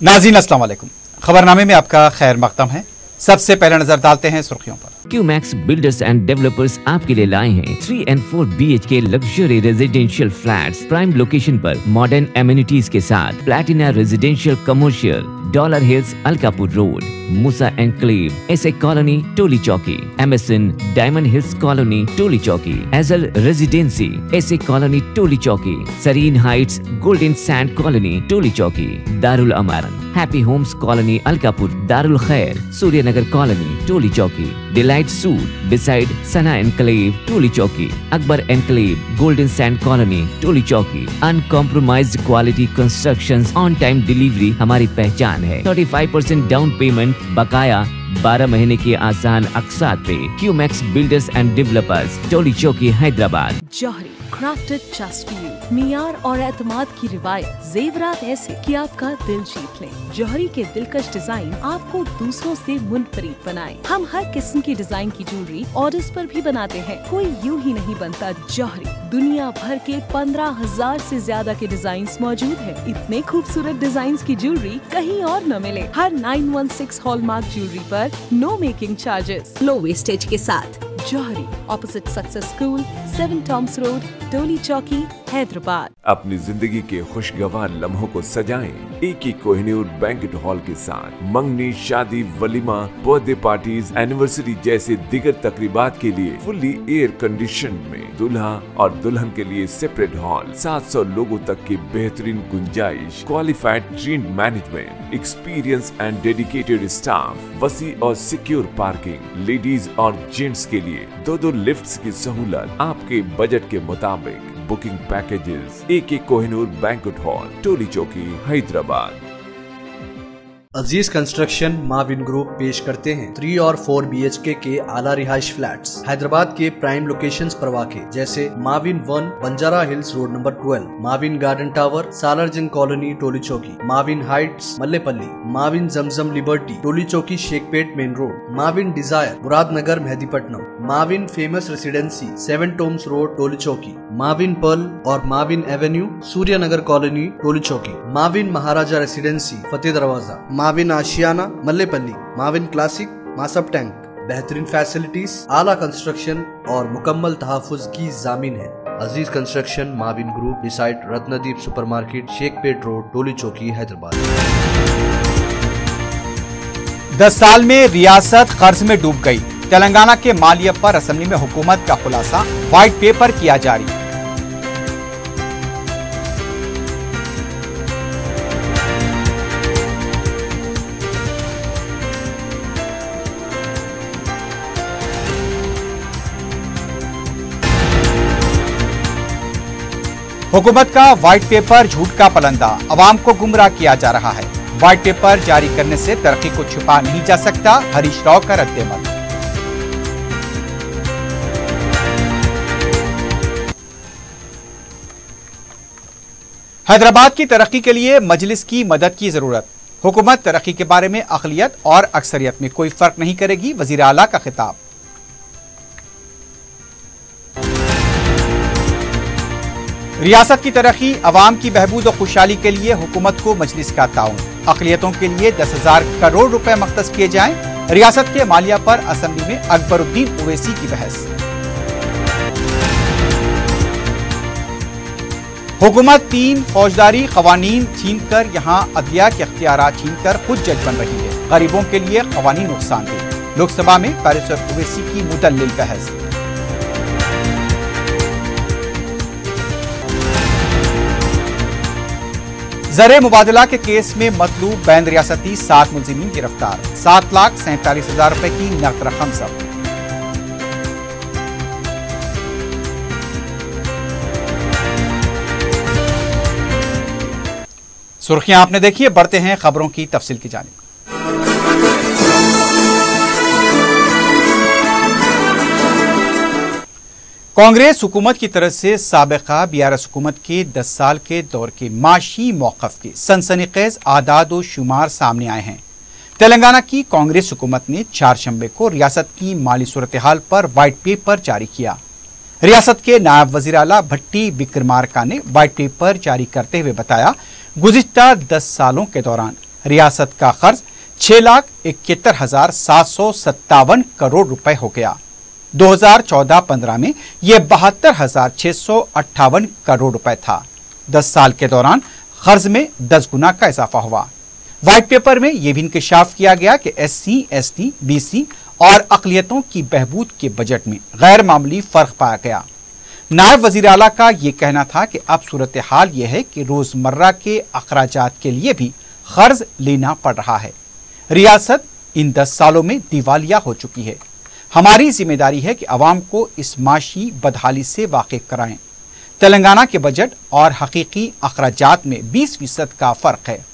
नाज़रीन अस्सलाम वालेकुम। खबरनामे में आपका खैर मकदम है। सबसे पहले नजर डालते हैं सुर्खियों पर। क्यूमैक्स बिल्डर्स एंड डेवलपर्स आपके लिए लाए हैं 3 and 4 BHK luxury residential flats prime location पर मॉडर्न एमिनिटीज के साथ। Platina residential commercial, Dollar Hills Alkapur road, Moosa enclave, SA colony Toli Chowki, MSN Diamond Hills colony Toli Chowki, एजल residency SA colony Toli Chowki, Sareen heights golden sand colony Toli Chowki, Darul Aman happy homes colony Alkapur, Darul Khair Suryanagar colony Toli Chowki, delight suite beside Sana enclave Toli Chowki, Akbar enclave golden sand colony Toli चौकी। Uncompromised quality constructions, on time delivery हमारी पहचान है। 35% down payment, बकाया 12 महीने के आसान अक़सात पे। QMax builders and developers, Toli Chowki, Hyderabad. Johri crafted just for you, मियार और एतमाद की रिवायत, जेवरात ऐसे कि आपका दिल जीत लें। जौहरी के दिलकश डिजाइन आपको दूसरों से मुनफरिद बनाए। हम हर किस्म की डिजाइन की ज्वेलरी ऑर्डर्स पर भी बनाते हैं, कोई यूं ही नहीं बनता। जौहरी दुनिया भर के 15,000 से ज्यादा के डिजाइन मौजूद है। इतने खूबसूरत डिजाइन की ज्वेलरी कहीं और न मिले। हर 916 हॉलमार्क ज्वेलरी पर no making charges, low wastage के साथ। Jauhari, opposite Success school, 7 tombs road, Toli Chowki, Hyderabad. अपनी जिंदगी के खुशगवार लम्हों को सजाएं एक ही कोहिनूर बैंक्वेट हॉल के साथ। मंगनी, शादी, वलीमा, बर्थडे पार्टीज, एनिवर्सरी जैसे दिगर तकरीबात के लिए फुल्ली एयर कंडीशन में, दुल्हा और दुल्हन के लिए सेपरेट हॉल, 700 लोगों तक की बेहतरीन गुंजाइश, qualified trained management, experience and dedicated staff, वसी और सिक्योर पार्किंग, लेडीज और जेंट्स के लिए 2 लिफ्ट्स की सहूलत आपके बजट के मुताबिक। बुकिंग पैकेजेस एक कोहिनूर बैंक्वेट हॉल, टोली चौकी, हैदराबाद। अजीज कंस्ट्रक्शन माविन ग्रुप पेश करते हैं 3 और 4 BHK के आला रिहाइश फ्लैट्स हैदराबाद के प्राइम लोकेशंस पर वाक़े, जैसे Mavin 1 Banjara Hills road number 12, Mavin garden tower Salarjung colony Toli Chowki, Mavin heights Mallepally, Mavin Zamzam liberty Toli Chowki Shaikpet main road, Mavin desire Muradnagar Mehdipatnam, Mavin famous residency 7 tombs road Toli Chowki, Mavin pearl और Mavin avenue Suryanagar colony Toli Chowki, Mavin Maharaja residency Fateh Darwaza, Mavin Ashiana Mallepally, Mavin classic Masab tank. बेहतरीन facilities, आला construction और मुकम्मल तहफ़्फ़ुज़ की ज़ामिन है। Aziz construction Mavin group, beside Ratnadeep supermarket, Shaikpet road, Toli Chowki, Hyderabad. 10 साल में रियासत कर्ज में डूब गई। तेलंगाना के मालिया पर असेंबली में हुकूमत का खुलासा, व्हाइट पेपर किया जारी। हुकूमत का व्हाइट पेपर झूठ का पलंदा, अवाम को गुमराह किया जा रहा है। व्हाइट पेपर जारी करने से तरक्की को छुपा नहीं जा सकता, हरीश राव का रद्देमल। हैदराबाद की तरक्की के लिए मजलिस की मदद की जरूरत। हुकूमत तरक्की के बारे में अक़लियत और अक्सरियत में कोई फर्क नहीं करेगी, वजीर आला का खिताब। रियासत की तरक्की, अवाम की बहबूद और खुशहाली के लिए हुकूमत को मजलिस का ताउन। अक़लियतों के लिए 10,000 करोड़ रुपए मख्तस किए जाएं। रियासत के मालिया पर असेंबली में अकबरुद्दीन ओवैसी की बहस। हुकूमत 3 फौजदारी कवानीन छीनकर यहां अदलिया के अख्तियारात छीनकर खुद जज बन रही है। गरीबों के लिए कवानीन नुकसानदेह। लोकसभा में बैरिस्टर ओवैसी की मुदल्लिल बहस। ज़र मुबादला के केस में मतलूब बैन रियासती 7 मुलजिमीन गिरफ्तार। 7,47,000 रुपए की नकद रकम जब्त। सुर्खियां आपने देखी है, बढ़ते हैं खबरों की तफसील की जानिब। कांग्रेस हुकूमत की तरफ से साबिका BRS हुकूमत के 10 साल के दौर के माशी मौक़िफ़ के सनसनीखेज़ आदाद व शुमार सामने आए हैं। तेलंगाना की कांग्रेस हुकूमत ने 4 शंबे को रियासत की माली सूरत हाल पर व्हाइट पेपर जारी किया। रियासत के नायब वज़ीर आला भट्टी विक्रमार्का ने व्हाइट पेपर जारी करते हुए बताया, गुज़िश्ता 10 सालों के दौरान रियासत का कर्ज 6,71,757 करोड़ रुपए हो गया। 2014-15 में यह 72,658 करोड़ रुपए था। 10 साल के दौरान कर्ज में 10 गुना का इजाफा हुआ। व्हाइट पेपर में यह भी इंकशाफ किया गया कि SC, ST, BC और अक़लियतों की बहबूद के बजट में गैर मामूली फर्क पाया गया। नायब वजीर आला का यह कहना था कि अब सूरत हाल यह है कि रोजमर्रा के अखराजात के लिए भी कर्ज लेना पड़ रहा है। रियासत इन 10 सालों में दिवालिया हो चुकी है। हमारी जिम्मेदारी है कि अवाम को इस माशी बदहाली से वाकिफ कराएं। तेलंगाना के बजट और हकीकी अखराजात में 20% का फर्क है।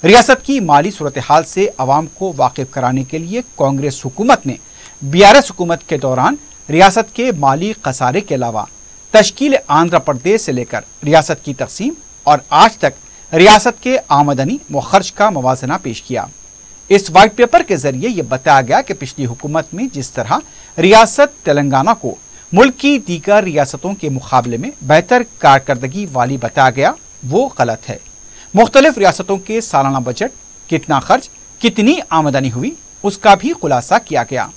रियासत की माली सूरत हाल से अवाम को वाकिफ कराने के लिए कांग्रेस हुकूमत ने BRS हुकूमत के दौरान रियासत के माली खसारे के अलावा तश्कील आंध्र प्रदेश से लेकर रियासत की तकसीम और आज तक रियासत के आमदनी व खर्च का मवाजना पेश किया। इस व्हाइट पेपर के जरिए यह बताया गया कि पिछली हुकूमत में जिस तरह रियासत तेलंगाना को मुल्क की दीगर रियासतों के मुकाबले में बेहतर कारकर्दगी वाली बताया गया, वो गलत है। मुख्तलिफ रियासतों के सालाना बजट, कितना खर्च, कितनी आमदनी हुई, उसका भी खुलासा किया गया।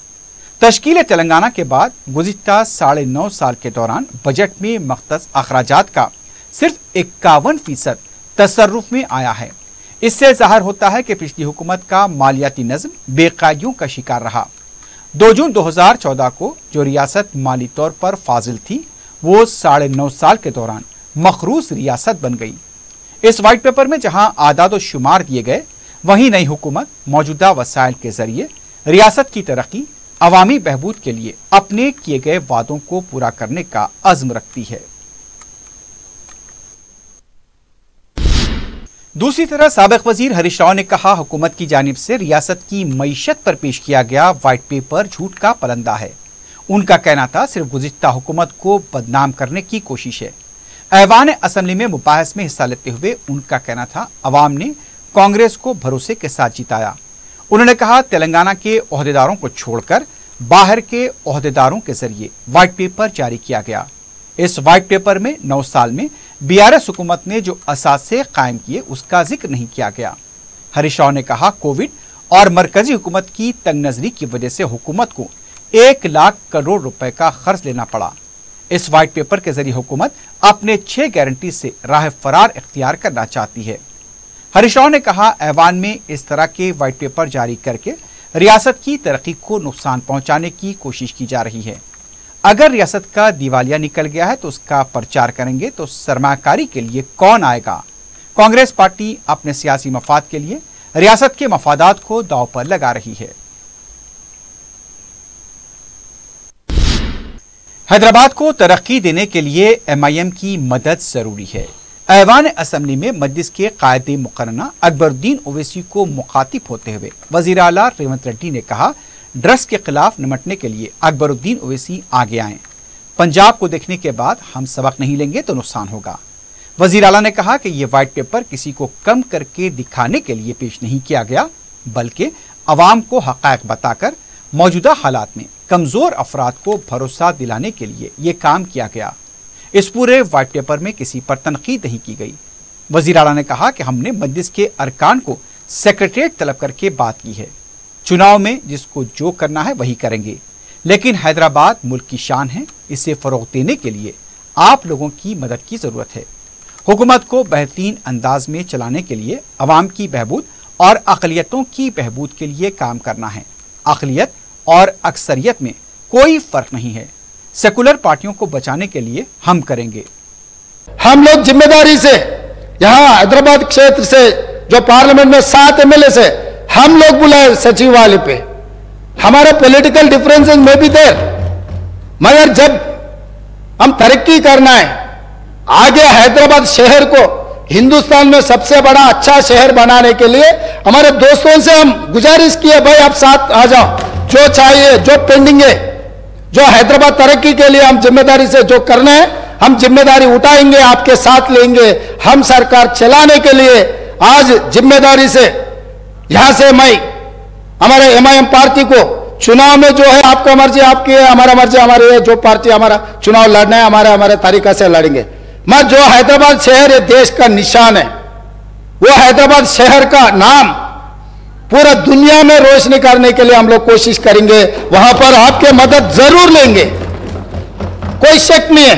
तश्कील तेलंगाना के बाद गुज़िश्ता 9.5 साल के दौरान बजट में मख्तस अखराजात का सिर्फ 51% तसर्रुफ में आया है। इससे जाहिर होता है कि पिछली हुकूमत का मालियाती नज़्म बेकायदियों का शिकार रहा। 2 जून 2014 को जो रियासत माली तौर पर फाजिल थी, वो 9.5 साल के दौरान मखरूस रियासत बन गई। इस व्हाइट पेपर में जहां आदाद व शुमार दिए गए, वहीं नई हुकूमत मौजूदा वसाइल के जरिए रियासत की तरक्की, अवामी बहबूद के लिए अपने किए गए वादों को पूरा करने का अज़्म रखती है। दूसरी तरफ साबिक वजीर हरीश राव ने कहा, हुकूमत की जानिब से रियासत की मईशत पर पेश किया गया व्हाइट पेपर झूठ का पलंदा है। उनका कहना था सिर्फ गुज़िश्ता हुकूमत को बदनाम करने की कोशिश है। ऐवान असम्बली में मुबाहिस में हिस्सा लेते हुए उनका कहना था, अवाम ने कांग्रेस को भरोसे के साथ जिताया। उन्होंने कहा, तेलंगाना के ओहदेदारों को छोड़कर बाहर के ओहदेदारों के जरिए व्हाइट पेपर जारी किया गया। इस व्हाइट पेपर में 9 साल में BRS हुकूमत ने जो असासे कायम किए, उसका जिक्र नहीं किया गया। हरीश राव ने कहा, कोविड और मरकजी हुकूमत की तंग नजरी की वजह से हुकूमत को 1 लाख करोड़ रुपए का खर्च लेना पड़ा। इस व्हाइट पेपर के जरिए हुकूमत अपने 6 गारंटी से राह फरार इख्तियार करना चाहती है। हरीश राव ने कहा, ऐवान में इस तरह के व्हाइट पेपर जारी करके रियासत की तरक्की को नुकसान पहुंचाने की कोशिश की जा रही है। अगर रियासत का दिवालिया निकल गया है तो उसका प्रचार करेंगे तो सरमाकारी के लिए कौन आएगा? कांग्रेस पार्टी अपने सियासी मफाद के लिए रियासत के मफादात को दांव पर लगा रही है। हैदराबाद को तरक्की देने के लिए MIM की मदद जरूरी है। ऐवान असम्बली में मजलिस के कायदे मुकर्रना अकबरुद्दीन ओवैसी को मुखातिब होते हुए वजीर आला रेवंत रेड्डी ने कहा, ड्रग्स के खिलाफ निपटने के लिए अकबरुद्दीन ओवैसी आगे आए। पंजाब को देखने के बाद हम सबक नहीं लेंगे तो नुकसान होगा। वजीर आला ने कहा कि यह व्हाइट पेपर किसी को कम करके दिखाने के लिए पेश नहीं किया गया, बल्कि अवाम को हक़ाइक़ बताकर मौजूदा हालात में कमजोर अफराद को भरोसा दिलाने के लिए यह काम किया गया। इस पूरे व्हाइट पेपर में किसी पर तनकीद नहीं की गई। वजीर आला ने कहा कि हमने मजलिस के अरकान को सेक्रेटरीट तलब करके बात की है। चुनाव में जिसको जो करना है वही करेंगे, लेकिन हैदराबाद मुल्क की शान है, इसे फरोग देने के लिए आप लोगों की मदद की जरूरत है। हुकूमत को बेहतरीन अंदाज में चलाने के लिए अवाम की बहबूद और अक़लियतों की बहबूद के लिए काम करना है। अक़लियत और अक्सरियत में कोई फर्क नहीं है। सेकुलर पार्टियों को बचाने के लिए हम करेंगे। हम लोग जिम्मेदारी से यहाँ हैदराबाद क्षेत्र से जो पार्लियामेंट में 7 MLA से हम लोग बुलाए सचिवालय पे। हमारे पॉलिटिकल डिफरेंसेस में भी थे, मगर जब हम तरक्की करना है, आगे हैदराबाद शहर को हिंदुस्तान में सबसे बड़ा अच्छा शहर बनाने के लिए हमारे दोस्तों से हम गुजारिश किए, भाई आप साथ आ जाओ, जो चाहिए, जो पेंडिंग है, जो हैदराबाद तरक्की के लिए हम जिम्मेदारी से जो करना है, हम जिम्मेदारी उठाएंगे, आपके साथ लेंगे। हम सरकार चलाने के लिए आज जिम्मेदारी से यहां से मैं हमारे MIM पार्टी को चुनाव में जो है, आपका मर्जी आपकी है, हमारा मर्जी हमारी है, जो पार्टी हमारा चुनाव लड़ना है हमारे तरीका से लड़ेंगे। मैं जो हैदराबाद शहर ये देश का निशान है, वो हैदराबाद शहर का नाम पूरा दुनिया में रोशनी करने के लिए हम लोग कोशिश करेंगे, वहां पर आपके मदद जरूर लेंगे, कोई शक नहीं है।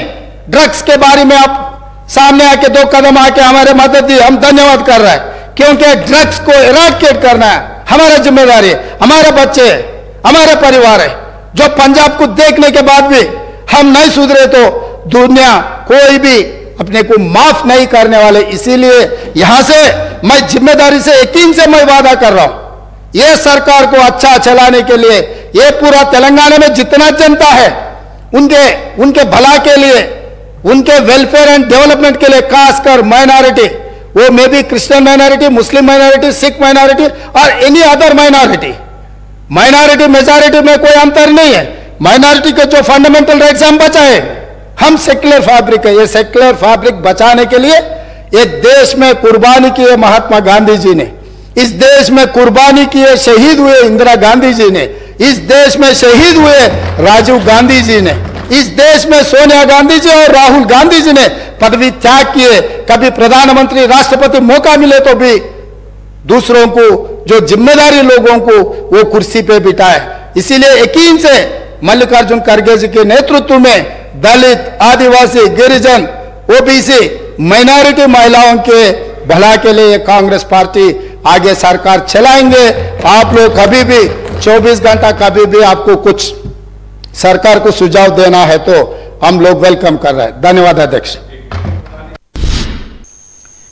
ड्रग्स के बारे में आप सामने आके 2 कदम आके हमारे मदद दी, हम धन्यवाद कर रहे हैं, क्योंकि ड्रग्स को इराडिकेट करना है हमारा जिम्मेदारी है, हमारे बच्चे है, हमारे परिवार है। जो पंजाब को देखने के बाद भी हम नहीं सुधरे तो दुनिया कोई भी अपने को माफ नहीं करने वाले। इसीलिए यहां से मैं जिम्मेदारी से यकीन से मैं वादा कर रहा हूं, ये सरकार को अच्छा चलाने के लिए, ये पूरा तेलंगाना में जितना जनता है उनके भला के लिए, उनके वेलफेयर एंड डेवलपमेंट के लिए, खासकर माइनॉरिटी, वो may be Christian minority, Muslim minority, Sikh minority और any other minority, minority majority में कोई अंतर नहीं है। माइनॉरिटी के जो फंडामेंटल राइट्स हम बचाए, हम सेक्युलर फैब्रिक है, ये सेक्युलर फैब्रिक बचाने के लिए ये देश में कुर्बानी की है महात्मा गांधी जी ने, इस देश में कुर्बानी की है, शहीद हुए इंदिरा गांधी जी ने, इस देश में शहीद हुए राजीव गांधी जी ने, इस देश में सोनिया गांधी जी और राहुल गांधी जी ने पदवी त्याग किए। कभी प्रधानमंत्री राष्ट्रपति मौका मिले तो भी दूसरों को, जो जिम्मेदारी लोगों को, वो कुर्सी पे बिठाए। इसीलिए यकीन से मल्लिकार्जुन खड़गे जी के नेतृत्व में दलित, आदिवासी, गिरिजन, ओबीसी, माइनॉरिटी महिलाओं के भला के लिए कांग्रेस पार्टी आगे सरकार चलाएंगे। आप लोग कभी भी 24 घंटा कभी भी आपको कुछ सरकार को सुझाव देना है तो हम लोग वेलकम कर रहे हैं। धन्यवाद अध्यक्ष।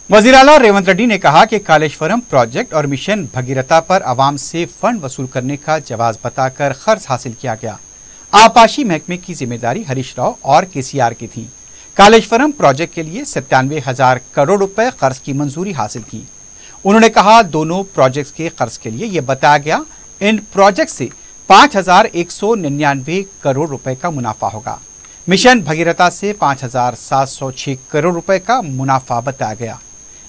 वजीर आला रेवंत रेड्डी ने कहा कि कालेश्वरम प्रोजेक्ट और मिशन भगीरथा पर आवाम से फंड वसूल करने का जवाब बताकर खर्च हासिल किया गया। आबपाशी महकमे की जिम्मेदारी हरीश राव और केसीआर की थी। कालेश्वरम प्रोजेक्ट के लिए 97,000 करोड़ रुपए कर्ज की मंजूरी हासिल की। उन्होंने कहा दोनों प्रोजेक्ट्स के कर्ज के लिए यह बताया गया, इन प्रोजेक्ट से 5,199 करोड़ रुपए का मुनाफा होगा। मिशन भगीरथा से 5,706 करोड़ रुपए का मुनाफा बताया गया।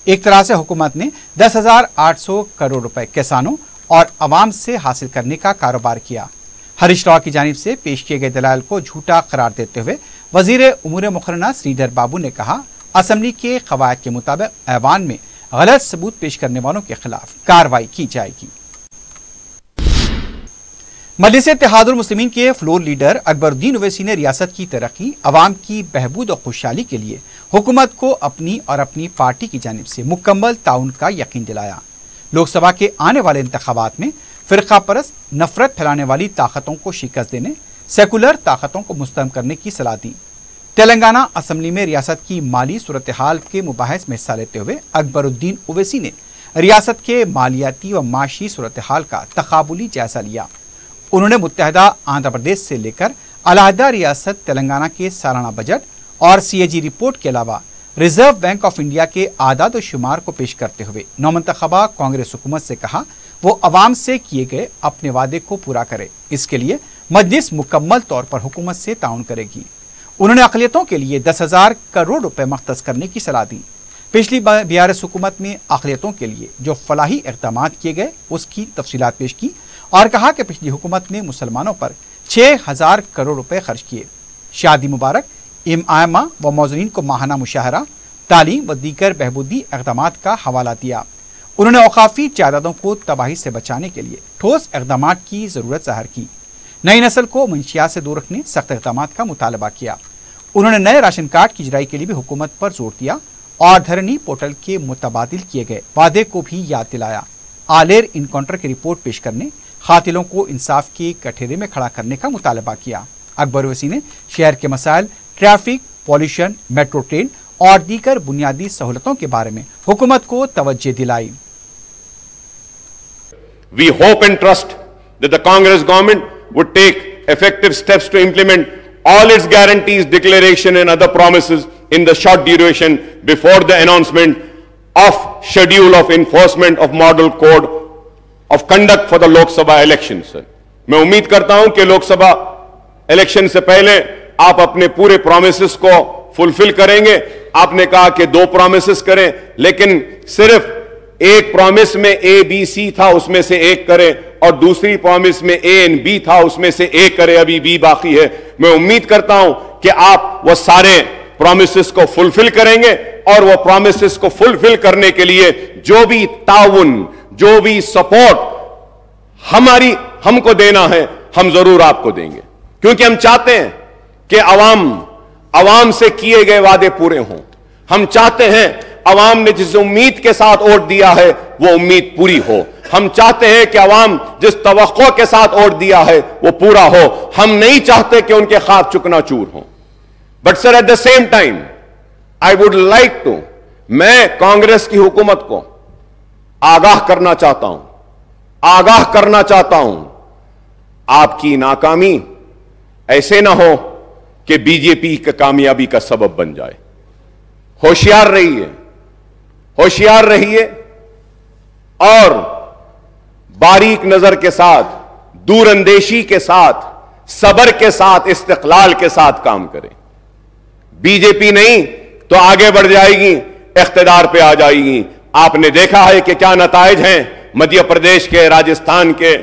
एक तरह से हुकूमत ने 10,800 करोड़ रुपए किसानों और आवाम से हासिल करने का कारोबार किया। हरीश राव की जानिब से पेश किए गए दलाल को झूठा करार देते हुए वजीर उमूर मुकर्रना श्रीधर बाबू ने कहा, असम्बली के कवायद के मुताबिक ऐवान में गलत सबूत पेश करने वालों के खिलाफ कार्रवाई की जाएगी। मजलिस-ए-इत्तेहादुल मुस्लिमीन के फ्लोर लीडर अकबरुद्दीन ओवैसी ने रियासत की तरक्की, अवाम की बहबूद और खुशहाली के लिए हुकूमत को अपनी और अपनी पार्टी की जानिब से मुकम्मल ताउन का यकीन दिलाया। लोकसभा के आने वाले इंतखाबात में फिरका परस्त, नफरत फैलाने वाली ताकतों को शिकस्त देने, सेकुलर ताकतों को मुस्तहम करने की सलाह दी। तेलंगाना असम्बली में रियासत की माली सूरत हाल के मुबाहिस में हिस्सा लेते हुए अकबरुद्दीन ओवैसी ने रियासत के मालियाती व माशी सूरत हाल का तकाबुली जायजा लिया। उन्होंने मुत्तहदा आंध्र प्रदेश से लेकर अलहदा रियासत तेलंगाना के सालाना बजट और CAG रिपोर्ट के अलावा रिजर्व बैंक ऑफ इंडिया के आदाद व शुमार को पेश करते हुए नौमंतखबा कांग्रेस हुकूमत से कहा वो अवाम से किए गए अपने वादे को पूरा करे। इसके लिए मजलिस मुकम्मल तौर पर हुकूमत से ताउन करेगी। उन्होंने अक़लियतों के लिए 10,000 करोड़ रुपए मख्तस करने की सलाह दी। पिछली BRS हुकूमत में अक़लियतों के लिए जो फलाही इक़दाम किए गए उसकी तफसीलात पेश की और कहा कि पिछली हुकूमत ने मुसलमानों पर 6,000 करोड़ रुपए खर्च किए। शादी मुबारक, इमामा व मौज़नीन को माहाना मुशाहरा, तालीम व दीगर बहबूदी इक़दामात का हवाला दिया। उन्होंने औकाफी जायदादों को तबाही से बचाने के लिए ठोस इक़दामात की ज़रूरत ज़ाहिर की। नई नस्ल को मंशियात से दूर रखने सख्त इक़दामात का मुतालबा किया। उन्होंने नए राशन कार्ड की इजराई के लिए भी हुकूमत पर जोर दिया और धरनी पोर्टल के मुतबादिल किए गए वादे को भी याद दिलाया। आलेर इनकाउंटर की रिपोर्ट पेश करने, खातिलों को इंसाफ के कठेरे में खड़ा करने का मुतालबा किया। अकबर ओवैसी ने शहर के मसाइल, ट्रैफिक, पॉल्यूशन, मेट्रो ट्रेन और दीगर बुनियादी सहूलतों के बारे में हुकूमत को तवज्जो दिलाई। We hope and trust that the Congress government would take effective steps to implement all its guarantees, declaration and other promises in the short duration before the announcement of schedule of enforcement of model code of conduct for the Lok Sabha elections. मैं उम्मीद करता हूं कि Lok Sabha election से पहले आप अपने पूरे प्रोमिसेस को फुलफिल करेंगे। आपने कहा कि 2 प्रोमिसेस करें, लेकिन सिर्फ एक प्रॉमिस में ABC था, उसमें से एक करें, और दूसरी प्रॉमिस में A and B था, उसमें से एक करें, अभी B बाकी है। मैं उम्मीद करता हूं कि आप वो सारे प्रॉमिसेस को फुलफिल करेंगे और वो प्रॉमिसेस को फुलफिल करने के लिए जो भी ताउन, जो भी सपोर्ट हमको देना है, हम जरूर आपको देंगे, क्योंकि हम चाहते हैं कि अवाम से किए गए वादे पूरे हों। हम चाहते हैं अवाम ने जिस उम्मीद के साथ वोट दिया है वो उम्मीद पूरी हो। हम चाहते हैं कि अवाम जिस तवक्को के साथ वोट दिया है वो पूरा हो। हम नहीं चाहते कि उनके ख्वाब चुकनाचूर हों। But sir, at the same time I would like to, मैं कांग्रेस की हुकूमत को आगाह करना चाहता हूं, आपकी नाकामी ऐसे ना हो कि बीजेपी की कामयाबी का सबब बन जाए। होशियार रहिए और बारीक नजर के साथ, दूरंदेशी के साथ, सब्र के साथ, इस्तिक़लाल के साथ काम करें। बीजेपी नहीं तो आगे बढ़ जाएगी, इख्तिदार पे आ जाएगी। आपने देखा है कि क्या नताइज हैं मध्य प्रदेश के, राजस्थान के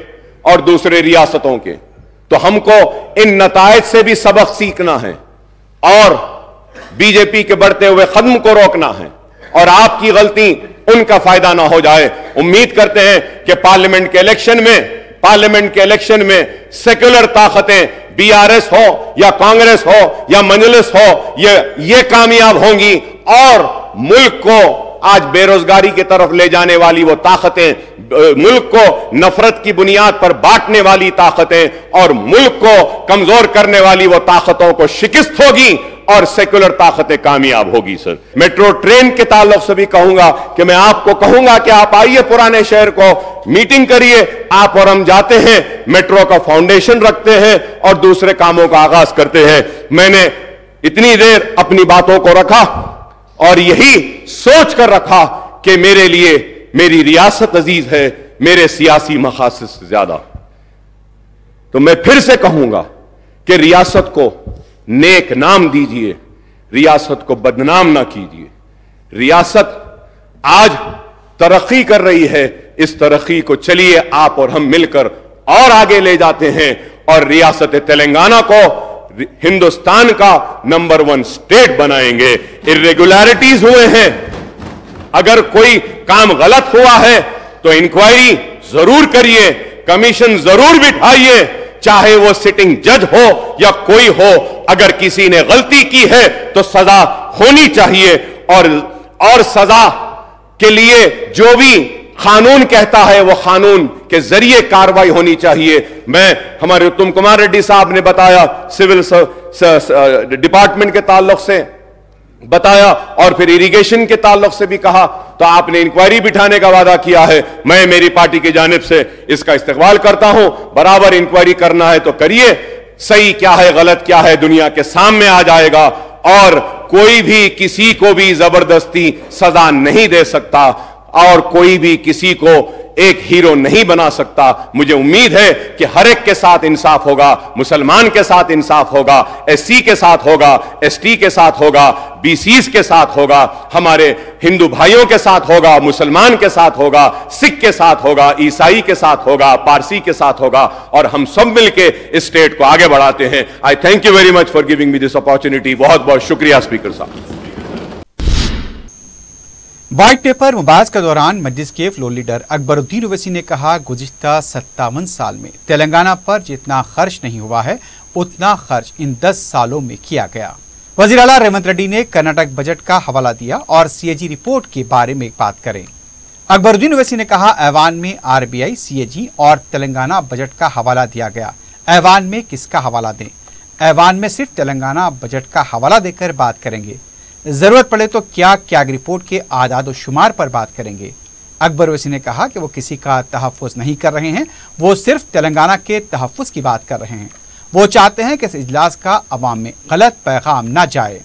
और दूसरे रियासतों के। तो हमको इन नताइज से भी सबक सीखना है और बीजेपी के बढ़ते हुए कदम को रोकना है और आपकी गलती उनका फायदा ना हो जाए। उम्मीद करते हैं कि पार्लियामेंट के इलेक्शन में सेक्युलर ताकतें, बीआरएस हो या कांग्रेस हो या मजलिस हो, ये कामयाब होंगी और मुल्क को आज बेरोजगारी की तरफ ले जाने वाली वो ताकतें, मुल्क को नफरत की बुनियाद पर बांटने वाली ताकतें और मुल्क को कमजोर करने वाली वो ताकतों को शिकस्त होगी और सेक्युलर ताकतें कामयाब होगी। सर, मेट्रो ट्रेन के ताल्लुक से भी कहूंगा कि मैं आपको कहूंगा कि आप आइए पुराने शहर को, मीटिंग करिए। आप और हम जाते हैं, मेट्रो का फाउंडेशन रखते हैं और दूसरे कामों का आगाज करते हैं। मैंने इतनी देर अपनी बातों को रखा और यही सोच कर रखा कि मेरे लिए मेरी रियासत अजीज है, मेरे सियासी मकासद से ज्यादा। तो मैं फिर से कहूंगा कि रियासत को नेक नाम दीजिए, रियासत को बदनाम ना कीजिए। रियासत आज तरक्की कर रही है, इस तरक्की को चलिए आप और हम मिलकर और आगे ले जाते हैं और रियासत तेलंगाना को हिंदुस्तान का नंबर 1 स्टेट बनाएंगे। इर्रेगुलरिटीज हुए हैं, अगर कोई काम गलत हुआ है तो इंक्वायरी जरूर करिए, कमीशन जरूर बिठाइए, चाहे वो सिटिंग जज हो या कोई हो। अगर किसी ने गलती की है तो सजा होनी चाहिए और सजा के लिए जो भी कानून कहता है वो कानून के जरिए कार्रवाई होनी चाहिए। मैं हमारे उत्तम कुमार रेड्डी साहब ने बताया, सिविल डिपार्टमेंट के ताल्लुक से बताया और फिर इरिगेशन के ताल्लुक से भी कहा। तो आपने इंक्वायरी बिठाने का वादा किया है, मैं मेरी पार्टी की जानिब से इसका इस्तेमाल करता हूं। बराबर इंक्वायरी करना है तो करिए, सही क्या है गलत क्या है दुनिया के सामने आ जाएगा और कोई भी किसी को भी जबरदस्ती सजा नहीं दे सकता और कोई भी किसी को एक हीरो नहीं बना सकता। मुझे उम्मीद है कि हर एक के साथ इंसाफ होगा, मुसलमान के साथ इंसाफ होगा, एससी के साथ होगा, एसटी के साथ होगा, बीसीस के साथ होगा, हमारे हिंदू भाइयों के साथ होगा, मुसलमान के साथ होगा, सिख के साथ होगा, ईसाई के साथ होगा, पारसी के साथ होगा और हम सब मिलके इस स्टेट को आगे बढ़ाते हैं। आई thank you very much for giving me this opportunity. बहुत बहुत शुक्रिया स्पीकर साहब। व्हाइट पेपर मुबाहस के दौरान मजलिस के फ्लोर लीडर अकबरुद्दीन ओवैसी ने कहा, गुज़िश्ता 57 साल में तेलंगाना पर जितना खर्च नहीं हुआ है उतना खर्च इन 10 सालों में किया गया। वज़ीर आला रेवंत रेड्डी ने कर्नाटक बजट का हवाला दिया और सीएजी रिपोर्ट के बारे में बात करें। अकबरुद्दीन ओवैसी ने कहा, ऐवान में आरबीआई, सीएजी और तेलंगाना बजट का हवाला दिया गया। ऐवान में किसका हवाला दें? ऐवान में सिर्फ तेलंगाना बजट का हवाला देकर बात करेंगे। जरूरत पड़े तो क्या कैग रिपोर्ट के आदाद और शुमार पर बात करेंगे। अकबर ओवैसी ने कहा कि वो किसी का तहफ़्फ़ुज़ नहीं कर रहे हैं, वो सिर्फ तेलंगाना के तहफ़्फ़ुज़ की बात कर रहे हैं। वो चाहते हैं कि इस इजलास का अवाम में गलत पैगाम ना जाए।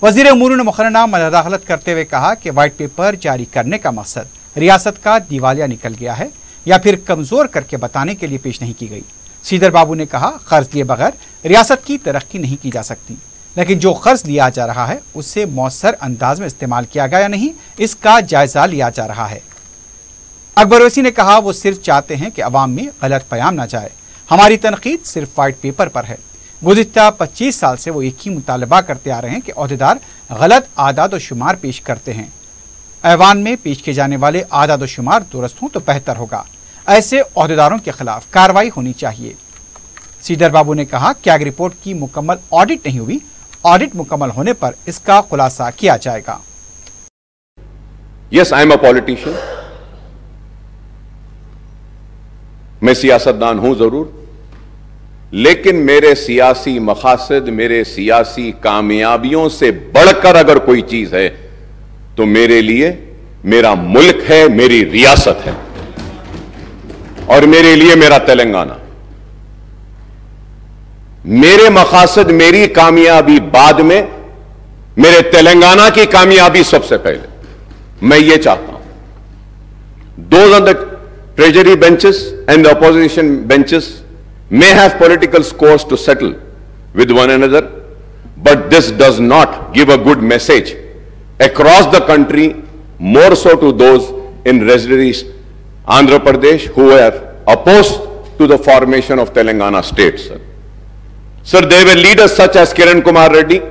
वज़ीर उमूर मुक़र्रना मदाखलत करते हुए कहा कि व्हाइट पेपर जारी करने का मकसद रियासत का दिवालिया निकल गया है या फिर कमज़ोर करके बताने के लिए पेश नहीं की गई। श्रीधर बाबू ने कहा, कर्ज लिए बगैर रियासत की तरक्की नहीं की जा सकती, लेकिन जो कर्ज लिया जा रहा है उससे मौसर अंदाज में इस्तेमाल किया गया या नहीं, इसका जायजा लिया जा रहा है। अकबर ओवैसी ने कहा, वो सिर्फ चाहते हैं कि अवाम में गलत पैगाम ना जाए। हमारी तनकीद सिर्फ व्हाइट पेपर पर है। गुज़िश्ता 25 साल से वो एक ही मुतालबा करते आ रहे हैं कि ओहदेदार गलत आदाद और शुमार पेश करते हैं। ऐवान में पेश किए जाने वाले आदाद और शुमार दुरुस्त हों तो बेहतर होगा। ऐसे ओहदेदारों के खिलाफ कार्रवाई होनी चाहिए। श्रीधर बाबू ने कहा कैग रिपोर्ट की मुकम्मल ऑडिट नहीं हुई, ऑडिट मुकम्मल होने पर इसका खुलासा किया जाएगा। Yes, I am a politician. मैं सियासतदान हूं जरूर, लेकिन मेरे सियासी मकासद, मेरे सियासी कामयाबियों से बढ़कर अगर कोई चीज है तो मेरे लिए मेरा मुल्क है, मेरी रियासत है और मेरे लिए मेरा तेलंगाना। मेरे मकासद, मेरी कामयाबी बाद में, मेरे तेलंगाना की कामयाबी सबसे पहले। मैं ये चाहता हूं those on the treasury benches and the opposition benches may have political scores to settle with one another, but this does not give a good message across the country, more so to those in residencies Andhra Pradesh who are opposed to the formation of Telangana state. Sir, there were leaders such as Kiran Kumar Reddy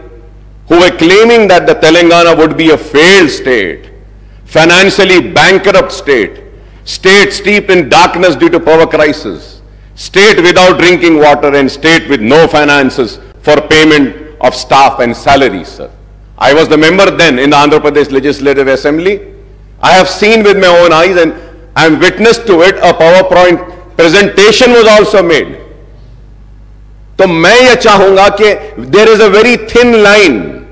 who were claiming that the Telangana would be a failed state, financially bankrupt state, state steeped in darkness due to power crisis, state without drinking water, and state with no finances for payment of staff and salaries, sir. I was the member then in the Andhra Pradesh Legislative Assembly. I have seen with my own eyes and I am witness to it. A PowerPoint presentation was also made. तो मैं ये चाहूंगा कि there is a very thin line.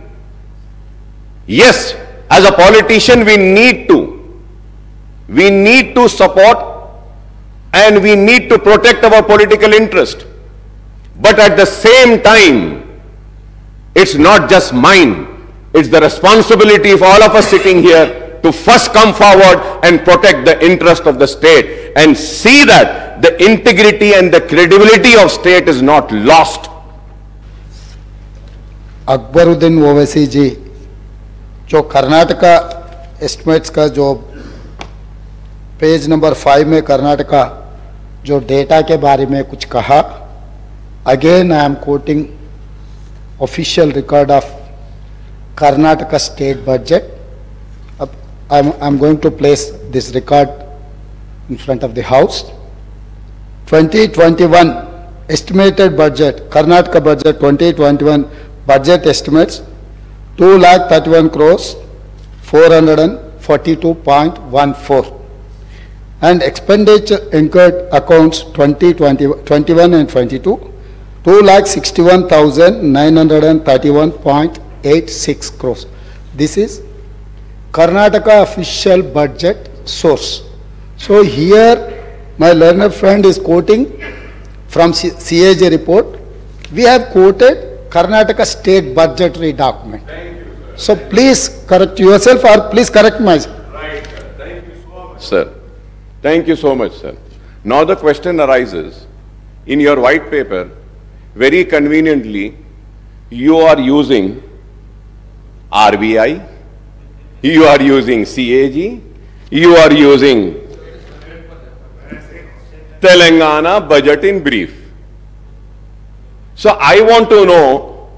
Yes, as a politician we need to support and we need to protect our political interest. But at the same time, it's not just mine, it's the responsibility of all of us sitting here to first come forward and protect the interest of the state and see that the integrity and the credibility of state is not lost. Akbaruddin Owaisi जी जो Karnataka estimates का जो page number 5 में कर्नाटका जो data के बारे में कुछ कहा, again I am quoting official record of Karnataka state budget. I am going to place this record in front of the House. 2021 estimated budget, Karnataka budget 2021 budget estimates 2,31 crores 442.14 and expenditure incurred accounts 2021 and 22 2,61,931.86 crores. This is Karnataka official budget source. So here my learned friend is quoting from CAG report. We have quoted Karnataka state budgetary document. So please correct yourself or please correct myself. Right, sir. Thank you so much. Sir, thank you so much, sir. Now the question arises, in your white paper, very conveniently, you are using RBI, you are using CAG, you are using Telangana budget in brief. So I want to know,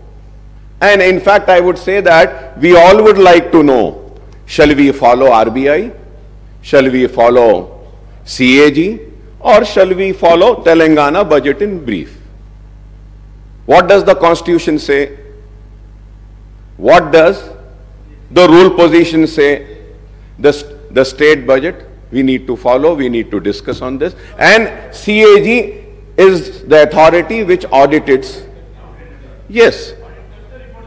and in fact I would say that we all would like to know, shall we follow RBI, shall we follow CAG, or shall we follow Telangana budget in brief? What does the Constitution say? What does the rule position say? The state budget we need to follow, we need to discuss on this, and CAG is the authority which audits. Yes,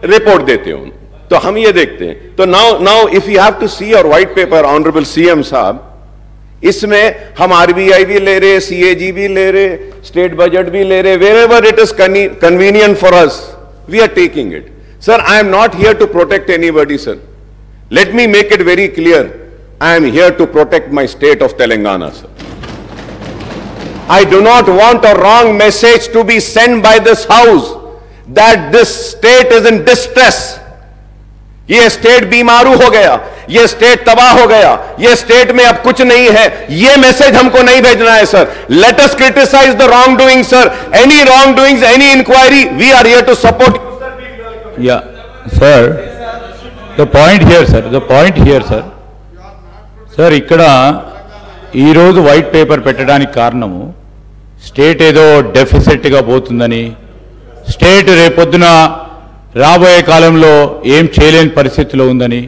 report dete ho. तो हम ये देखते हैं. तो now if you have to see your white paper, honorable CM साहब, इसमें हम RBI भी ले रहे, CAG भी ले रहे, state budget भी ले रहे, wherever it is convenient for us, we are taking it. Sir, I am not here to protect anybody, sir. Let me make it very clear. I am here to protect my state of Telangana, sir. I do not want a wrong message to be sent by this house that this state is in distress. ये state बीमारू हो गया, ये state तबाह हो गया, ये state में अब कुछ नहीं है, ये मैसेज हमको नहीं भेजना है, sir. Let us criticize the wrongdoing, sir. Any wrongdoings, any inquiry, we are here to support you, sir. Yeah, sir. The point here, sir. The point here, sir. Sir, ikkada ఈరోజు white paper పెట్టడానికి కారణము state ఏదో డెఫిసిట్గా పోతుందని, state రేపొద్దున రాబోయే కాలంలో ఏం చేయలేని పరిస్థితిలో ఉందని,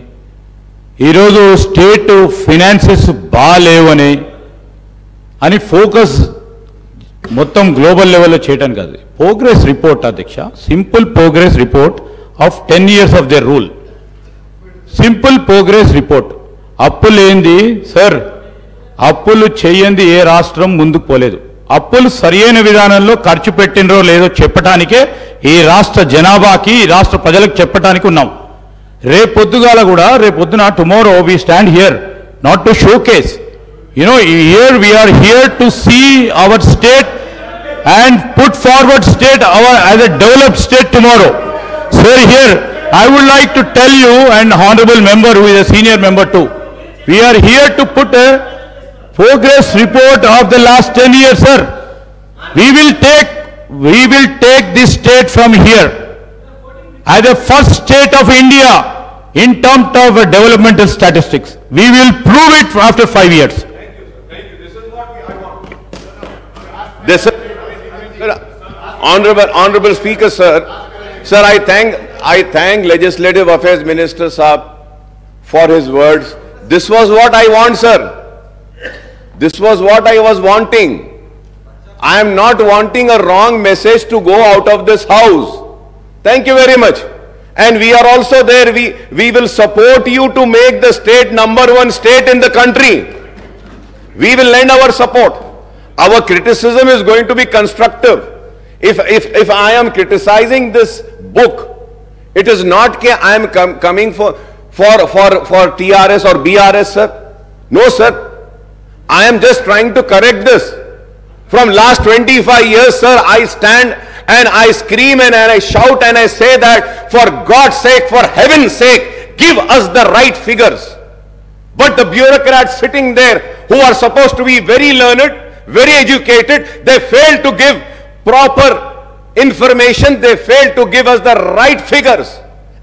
ఈరోజు స్టేట్ ఫైనాన్సెస్ బాగాలేవని అని ఫోకస్ మొత్తం గ్లోబల్ లెవెల్లో చేయడం కాదు. ప్రోగ్రెస్ రిపోర్ట్ అధ్యక్ష, simple progress report of 10 years of their rule. Simple progress report. అప్పులు ఏంది సార్? అప్పులు చేయండి ఏ రాష్ట్రం ముందుకు పోలేదు. అప్పులు సరైన విధానంలో ఖర్చు పెట్టినరో లేదో చెప్పడానికే ఈ రాష్ట్ర జనాభాకి, ఈ రాష్ట్ర ప్రజలకు చెప్పడానికి ఉన్నాం. రేపొద్దుగాల కూడా, రేపొద్దున tomorrow we stand here not to showcase. Here we are here to see our state and put forward state as a developed state tomorrow. Sir, here I would like to tell you, and honorable member who is a senior member too, we are here to put a progress report of the last 10 years, sir. We will take this state from here as the first state of India in terms of developmental statistics. We will prove it after 5 years. This, honorable Speaker, sir, I thank Legislative Affairs Minister Saab for his words. This was what I want, sir. This was what I was wanting. I am not wanting a wrong message to go out of this house. Thank you very much. And we are also there. We will support you to make the state #1 state in the country. We will lend our support. Our criticism is going to be constructive. If I am criticizing this book, it is not that I am coming for TRS or BRS, sir. No, sir. I am just trying to correct this. From last 25 years, sir, I stand and I scream and I shout and I say that, for God's sake, for heaven's sake, give us the right figures. But the bureaucrats sitting there, who are supposed to be very learned, very educated, they fail to give proper information. They fail to give us the right figures,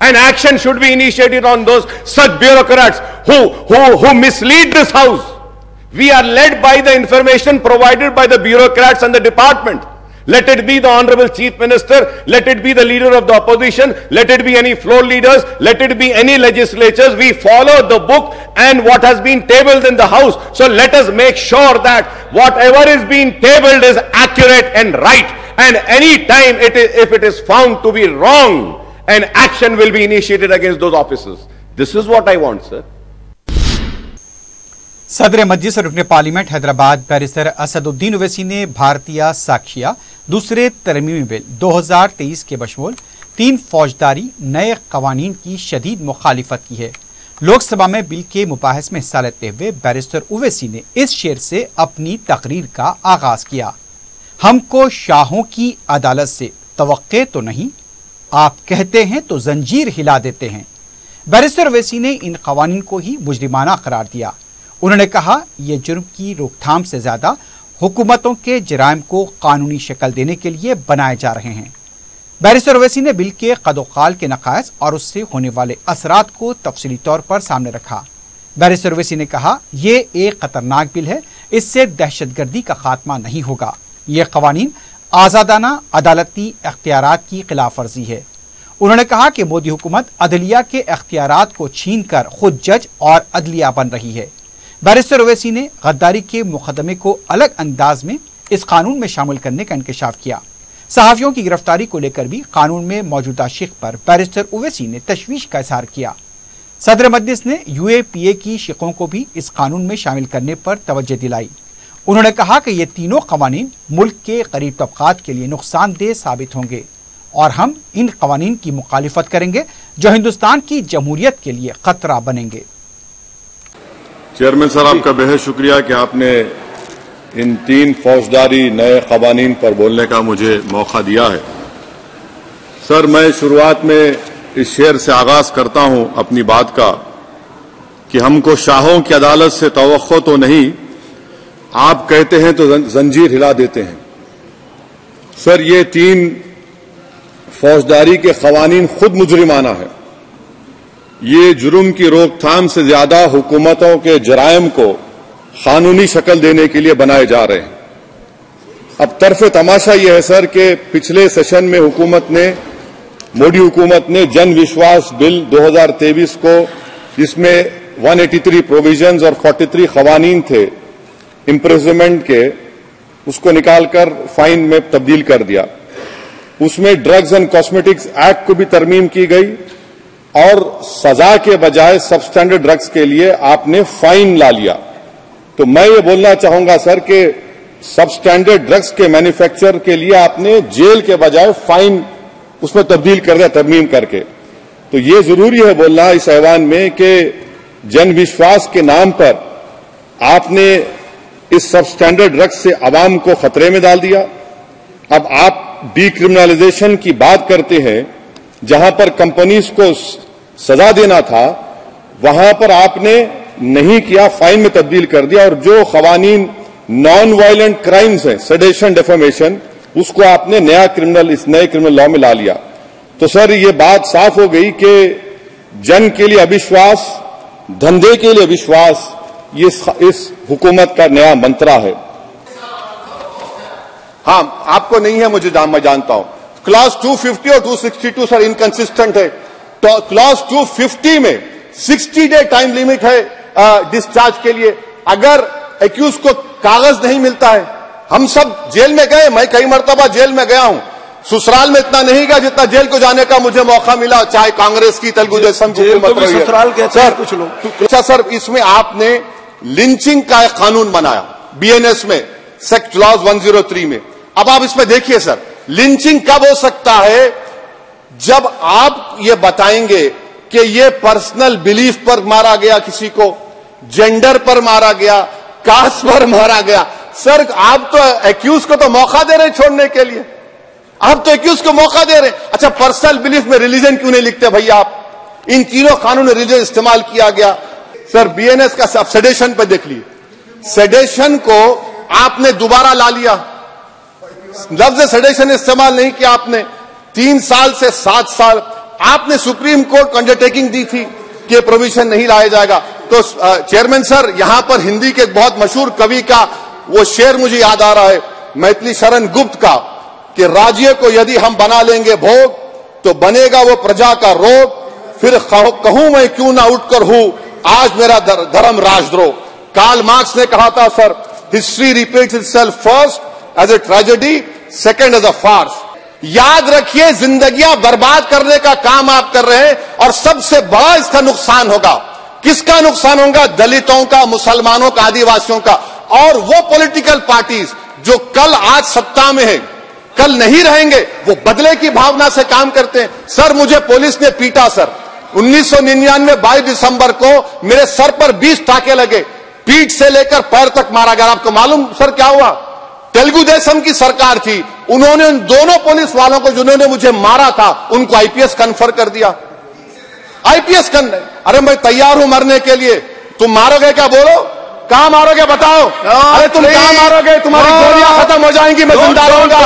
and action should be initiated on those such bureaucrats who mislead this house. We are led by the information provided by the bureaucrats and the department. Let it be the Honorable Chief Minister, let it be the leader of the opposition, let it be any floor leaders, let it be any legislatures. We follow the book and what has been tabled in the house. So let us make sure that whatever is being tabled is accurate and right. And any time if it is found to be wrong, an action will be initiated against those officers. This is what I want, sir. सदर मजलिस और रुकने parliament Hyderabad barrister Asaduddin Owaisi ने भारतीय साक्ष्य दूसरे तरमीमी bill 2023 के बशमूल 3 फौजदारी नए कवानीन की शदीद मुखालिफत की है। लोकसभा में बिल के मुबाहिस में हिस्सा लेते हुए बैरिस्टर ओवैसी ने इस शेर से अपनी तकरीर का आगाज किया। हमको शाहों की अदालत से तवक्के तो नहीं, आप कहते हैं तो जंजीर हिला देते हैं। बैरिस्टर ओवैसी ने इन कवानीन को ही मुजरिमाना करार दिया। उन्होंने कहा, यह जुर्म की रोकथाम से ज्यादा हुकूमतों के जराइम को कानूनी शक्ल देने के लिए बनाए जा रहे हैं। बैरिस्टर ओवैसी ने बिल के कदोकाल के नकायस और उससे होने वाले असरात को तफसीली तौर पर सामने रखा। बैरिस्टर ओवैसी ने कहा, यह एक खतरनाक बिल है, इससे दहशतगर्दी का खात्मा नहीं होगा। ये कवानीन आज़ादाना अदालती अख्तियारात की खिलाफ वर्जी है। उन्होंने कहा कि मोदी हुकूमत अदलिया के अख्तियारात को छीन कर खुद जज और अदलिया बन रही है। बैरिस्टर ओवैसी ने गद्दारी के मुकदमे को अलग अंदाज में इस कानून में शामिल करने का इंकशाफ किया। सहाफियों की गिरफ्तारी को लेकर भी कानून में मौजूदा शिक पर बैरिस्टर ओवैसी ने तशवीश का इजहार किया। सदर मजलिस ने UAPA की शिकों को भी इस कानून में शामिल करने पर तवज्जो दिलाई। उन्होंने कहा कि ये तीनों कवानीन मुल्क के गरीब तबकात के लिए नुकसानदेह साबित होंगे और हम इन कवानीन की मुखालिफत करेंगे जो हिंदुस्तान की जमहूरियत के लिए खतरा बनेंगे। चेयरमैन साहब, आपका बेहद शुक्रिया कि आपने इन 3 फौजदारी नए कवानीन पर बोलने का मुझे मौका दिया है। सर, मैं शुरुआत में इस शेर से आगाज करता हूं अपनी बात का कि हमको शाहों की अदालत से तवक्को तो नहीं, आप कहते हैं तो जंजीर हिला देते हैं। सर, ये 3 फौजदारी के कवानीन खुद मुजरिमाना है। ये जुर्म की रोकथाम से ज्यादा हुकूमतों के जराइम को कानूनी शक्ल देने के लिए बनाए जा रहे हैं। अब तरफे तमाशा यह है सर कि पिछले सेशन में मोदी हुकूमत ने जन विश्वास बिल 2023 को, जिसमें 183 प्रोविजंस और 43 खवानीन थे इम्प्रिजनमेंट के, उसको निकालकर फाइन में तब्दील कर दिया। उसमें ड्रग्स एंड कॉस्मेटिक्स एक्ट को भी तरमीम की गई और सजा के बजाय सबस्टैंडर्ड ड्रग्स के लिए आपने फाइन ला लिया। तो मैं ये बोलना चाहूंगा सर कि सबस्टैंडर्ड ड्रग्स के मैन्युफैक्चर के लिए आपने जेल के बजाय फाइन उसमें तब्दील कर दिया तरमीम करके। तो ये जरूरी है बोलना इस ऐवान में कि जन विश्वास के नाम पर आपने इस सबस्टैंडर्ड ड्रग्स से अवाम को खतरे में डाल दिया। अब आप डीक्रिमिनलाइजेशन की बात करते हैं, जहां पर कंपनीज को सजा देना था वहां पर आपने नहीं किया, फाइन में तब्दील कर दिया। और जो खवानीन नॉन वायलेंट क्राइम्स है, सेडेशन, डेफेमेशन, उसको आपने इस नए क्रिमिनल लॉ में ला लिया। तो सर ये बात साफ हो गई कि जन के लिए अविश्वास, धंधे के लिए विश्वास, ये इस हुकूमत का नया मंत्रा है। हाँ, आपको नहीं है, मैं जानता हूं। क्लॉज 250 और 262 सर इनकंसिस्टेंट है। तो क्लॉज 250 में 60 डे टाइम लिमिट है डिस्चार्ज के लिए। अगर एक्यूज को कागज नहीं मिलता है, हम सब जेल में गए, मैं कई मरतबा जेल में गया हूं, ससुराल में इतना नहीं गया जितना जेल को जाने का मुझे मौका मिला, चाहे कांग्रेस की, तेलुगु देशम की हुकूमत रही है। ससुराल कहते हैं कुछ लोग। अच्छा सर, इसमें आपने लिंचिंग का एक कानून बनाया बीएनएस में, सेक्ट क्लॉज 103 में। अब आप इसमें देखिए सर, लिंचिंग कब हो सकता है? जब आप ये बताएंगे कि ये पर्सनल बिलीफ पर मारा गया, किसी को जेंडर पर मारा गया, कास्ट पर मारा गया। सर आप तो एक्यूज को तो मौका दे रहे हैं छोड़ने के लिए, आप तो एक्यूज को मौका दे रहे हैं। अच्छा, पर्सनल बिलीफ में रिलीजन क्यों नहीं लिखते भैया आप? इन तीनों कानून में रिलीजन इस्तेमाल किया गया। सर बीएनएस का सब सेडेशन पे देख लीजिए, सेडेशन को आपने दोबारा ला लिया, लफ्ज सेडेशन इस्तेमाल नहीं किया आपने। 3 साल से 7 साल आपने सुप्रीम कोर्ट को अंडरटेकिंग दी थी कि प्रोविजन नहीं लाया जाएगा। तो चेयरमैन सर, यहां पर हिंदी के एक बहुत मशहूर कवि का वो शेर मुझे याद आ रहा है, मैथिली शरण गुप्त का, कि राज्य को यदि हम बना लेंगे भोग तो बनेगा वो प्रजा का रोग, फिर कहूं मैं क्यों ना उठकर हूं आज मेरा धर्म राजद्रोह। कार्ल मार्क्स ने कहा था sir, history repeats itself first as a tragedy, second as a farce. याद रखिए, जिंदगियां बर्बाद करने का काम आप कर रहे हैं और सबसे बड़ा इसका नुकसान होगा। किसका नुकसान होगा? दलितों का, मुसलमानों का, आदिवासियों का। और वो पॉलिटिकल पार्टीज जो कल आज सत्ता में है, कल नहीं रहेंगे, वो बदले की भावना से काम करते हैं। सर मुझे पुलिस ने पीटा सर, 1999 22 दिसंबर को मेरे सर पर 20 टाके लगे, पीठ से लेकर पैर तक मारा गया। आपको मालूम सर क्या हुआ? तेलुगु देशम की सरकार थी, उन्होंने उन दोनों पुलिस वालों को जिन्होंने मुझे मारा था उनको आईपीएस कन्फर कर दिया। आईपीएस अरे मैं तैयार हूं मरने के लिए, तुम मारोगे क्या? बोलो, कहां मारोगे बताओ? अरे तुम कहां मारोगे? तुम्हारी गोलियां खत्म हो जाएंगी, मैं जिंदा रहूंगा।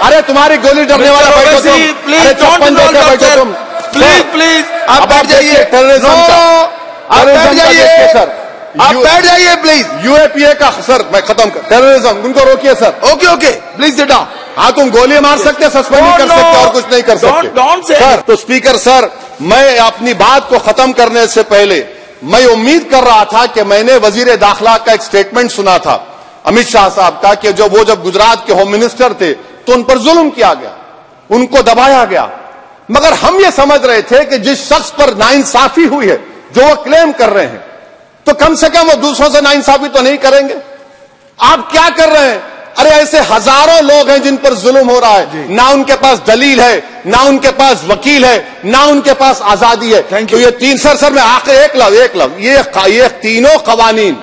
अरे तुम्हारी गोली डरने वाला बैठो तुम, अरे चप्पन देके बैठो तुम। प्लीज आप बैठ जाइए, टेररिज्म आप बैठ जाइए सर, आप बैठ जाइए प्लीज। यूएपीए का सर मैं खत्म कर, टेररिज्म उनको रोकिए sir. Okay please sit down. हाँ, तुम गोली मार सकते, सस्पेंड नहीं कर सकते और कुछ नहीं कर सकते सर। तो स्पीकर सर, मैं अपनी बात को खत्म करने से पहले मैं उम्मीद कर रहा था कि मैंने वजीर दाखिला का एक स्टेटमेंट सुना था अमित शाह साहब का, कि जब गुजरात के होम मिनिस्टर थे तो उन पर जुल्म किया गया, उनको दबाया गया। मगर हम ये समझ रहे थे कि जिस शख्स पर नाइंसाफी हुई है, जो वो क्लेम कर रहे हैं, तो कम से कम वो दूसरों से नाइंसाफी तो नहीं करेंगे। आप क्या कर रहे हैं? अरे ऐसे हजारों लोग हैं जिन पर जुल्म हो रहा है, ना उनके पास दलील है, ना उनके पास वकील है, ना उनके पास आजादी है। तो ये तीन सर मैं आखिर एक लव ये तीनों कवानीन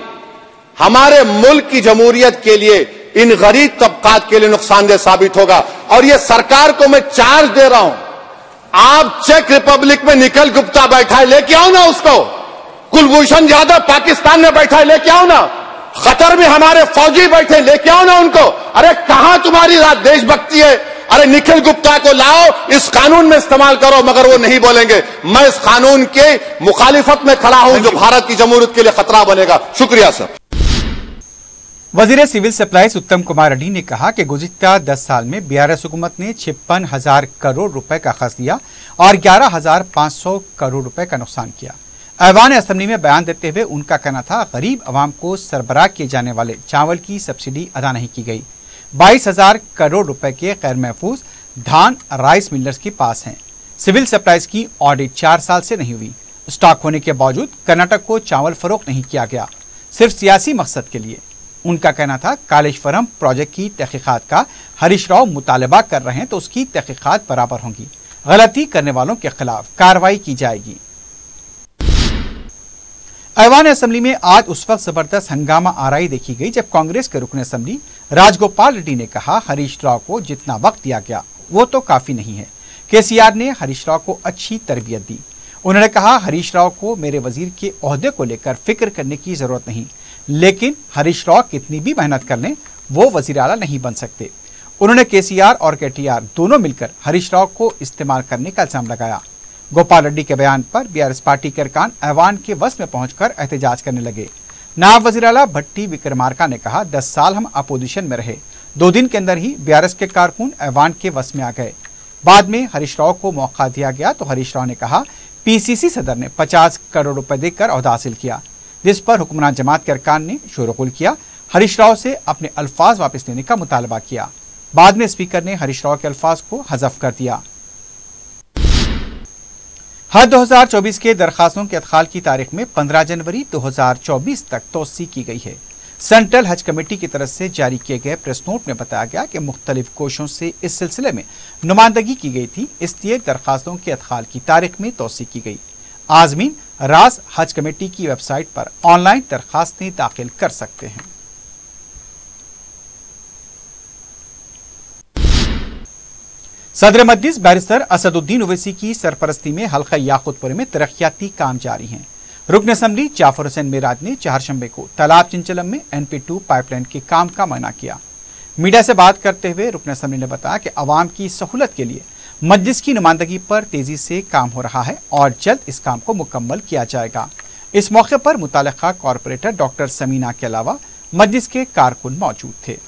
हमारे मुल्क की जमहूरियत के लिए, इन गरीब तबकात के लिए नुकसानदेह साबित होगा। और ये सरकार को मैं चार्ज दे रहा हूं, आप चेक रिपब्लिक में निखिल गुप्ता बैठा है, लेके आओ ना उसको। कुलभूषण यादव पाकिस्तान में बैठा है, लेके आओ ना। कतर में हमारे फौजी बैठे, लेके आओ ना उनको। अरे कहां तुम्हारी देशभक्ति है? अरे निखिल गुप्ता को लाओ, इस कानून में इस्तेमाल करो। मगर वो नहीं बोलेंगे। मैं इस कानून के मुखालिफत में खड़ा हूं जो भारत की जमहूरियत के लिए खतरा बनेगा। शुक्रिया सर। वजीर सिविल सप्लाईज उत्तम कुमार रेड्डी ने कहा कि गुज़िश्ता 10 साल में बीआरएस हुकूमत ने 56,000 करोड़ रुपए का खर्च दिया और 11,500 करोड़ रुपए का नुकसान किया। ऐवान असेंबली में बयान देते हुए उनका कहना था, गरीब अवाम को सरबराह किए जाने वाले चावल की सब्सिडी अदा नहीं की गई। 22,000 करोड़ रुपए के गैर महफूज धान राइस मिलर्स के पास हैं। सिविल सप्लाईज की ऑडिट 4 साल से नहीं हुई। स्टॉक होने के बावजूद कर्नाटक को चावल फरोख्त नहीं किया गया, सिर्फ सियासी मकसद के लिए। उनका कहना था, कालेश्वरम प्रोजेक्ट की तहकीकात का हरीश राव मुतालबा कर रहे हैं तो उसकी तहकीकात बराबर होंगी। गलती करने वालों के खिलाफ कार्रवाई की जाएगी। ऐवान असेंबली में आज उस वक्त जबरदस्त हंगामा आराई देखी गई जब कांग्रेस के रुकन असेंबली राजगोपाल रेड्डी ने कहा, हरीश राव को जितना वक्त दिया गया वो तो काफी नहीं है। केसीआर ने हरीश राव को अच्छी तरबियत दी। उन्होंने कहा, हरीश राव को मेरे वजीर के ओहदे को लेकर फिक्र करने की जरूरत नहीं, लेकिन हरीश राव कितनी भी मेहनत कर लें वो वजीर आला नहीं बन सकते। उन्होंने केसीआर और केटीआर दोनों मिलकर हरीश राव को इस्तेमाल करने का इल्जाम लगाया। गोपाल रेड्डी के बयान पर बीआरएस पार्टी के अरकान ऐवान के वस में पहुंचकर एहतजाज करने लगे। नायब वजीर आला भट्टी विक्रमार्का ने कहा, 10 साल हम अपोजिशन में रहे, 2 दिन के अंदर ही बीआरएस के कारकुन ऐवान के वस में आ गए। बाद में हरीश राव को मौका दिया गया तो हरीश राव ने कहा, पीसीसी सदर ने 50 करोड़ रुपए देकर ओहदा हासिल किया, जिस पर हुक्मरान जमात के अरकान ने शोरगुल किया। हरीश राव से अपने अल्फाज वापस लेने का मुतालबा किया। बाद में स्पीकर ने हरीश राव के अल्फाज को हज़फ कर दिया। हज 2024 के दरखास्तों के अदखाल की तारीख में 15 जनवरी 2024 तक तोसी की गई है। सेंट्रल हज कमेटी की तरफ से जारी किए गए प्रेस नोट में बताया गया कि मुख्तलिफ कोशों से इस सिलसिले में नुमाइंदगी की गई थी, इसलिए दरखास्तों के अदखाल की तारीख में तोसी की गई। आज़मीन रास हज कमेटी की वेबसाइट पर ऑनलाइन दरखास्तें दाखिल कर सकते हैं। सदर मजलिस बैरिस्टर असदुद्दीन ओवैसी की सरपरस्ती में हल्का याकूतपुर में तरक्याती काम जारी हैं। रुकन असेंबली जाफर हुसैन मेराज ने चारशंबे को तालाब चिंचलम में NP2 पाइपलाइन के काम का मना किया। मीडिया से बात करते हुए रुकन असेंबली ने बताया कि अवाम की सहूलत के लिए मजलिस की नुमाइंदगी पर तेजी से काम हो रहा है और जल्द इस काम को मुकम्मल किया जाएगा। इस मौके पर मुतालिका कॉरपोरेटर डॉक्टर समीना के अलावा मजलिस के कारकुन मौजूद थे।